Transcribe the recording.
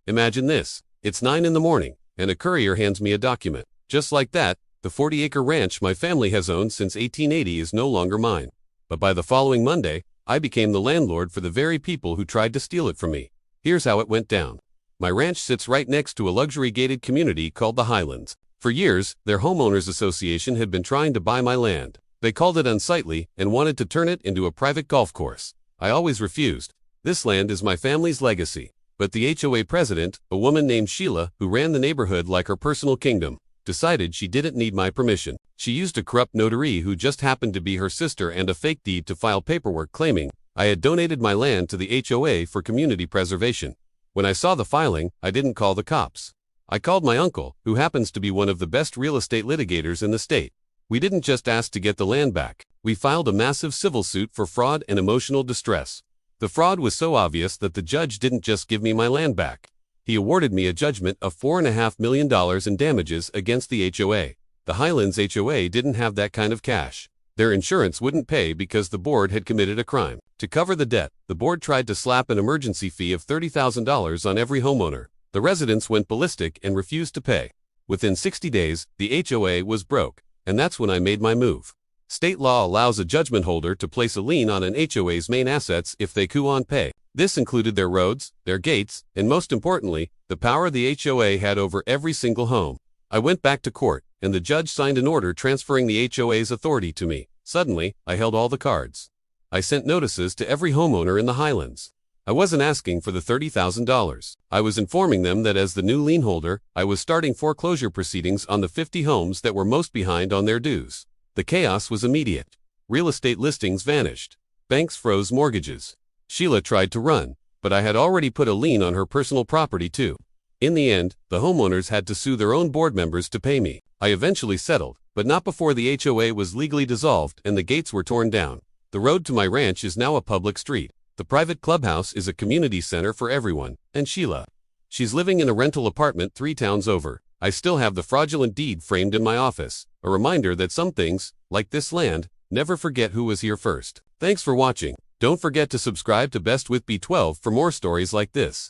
Imagine this. It's 9 in the morning, and a courier hands me a document. Just like that, the 40-acre ranch my family has owned since 1880 is no longer mine. But by the following Monday, I became the landlord for the very people who tried to steal it from me. Here's how it went down. My ranch sits right next to a luxury gated community called the Highlands. For years, their homeowners association had been trying to buy my land. They called it unsightly and wanted to turn it into a private golf course. I always refused. This land is my family's legacy. But the HOA president, a woman named Sheila, who ran the neighborhood like her personal kingdom, decided she didn't need my permission. She used a corrupt notary who just happened to be her sister and a fake deed to file paperwork claiming I had donated my land to the HOA for community preservation. When I saw the filing, I didn't call the cops. I called my uncle, who happens to be one of the best real estate litigators in the state. We didn't just ask to get the land back. We filed a massive civil suit for fraud and emotional distress. The fraud was so obvious that the judge didn't just give me my land back. He awarded me a judgment of $4.5 million in damages against the HOA. The Highlands HOA didn't have that kind of cash. Their insurance wouldn't pay because the board had committed a crime. To cover the debt, the board tried to slap an emergency fee of $30,000 on every homeowner. The residents went ballistic and refused to pay. Within 60 days, the HOA was broke, and that's when I made my move. State law allows a judgment holder to place a lien on an HOA's main assets if they can't pay. This included their roads, their gates, and most importantly, the power the HOA had over every single home. I went back to court, and the judge signed an order transferring the HOA's authority to me. Suddenly, I held all the cards. I sent notices to every homeowner in the Highlands. I wasn't asking for the $30,000. I was informing them that as the new lien holder, I was starting foreclosure proceedings on the 50 homes that were most behind on their dues. The chaos was immediate. Real estate listings vanished. Banks froze mortgages. Sheila tried to run, but I had already put a lien on her personal property too. In the end, the homeowners had to sue their own board members to pay me. I eventually settled, but not before the HOA was legally dissolved and the gates were torn down. The road to my ranch is now a public street. The private clubhouse is a community center for everyone, and Sheila. She's living in a rental apartment 3 towns over. I still have the fraudulent deed framed in my office, a reminder that some things, like this land, never forget who was here first. Thanks for watching. Don't forget to subscribe to BestWithB12 for more stories like this.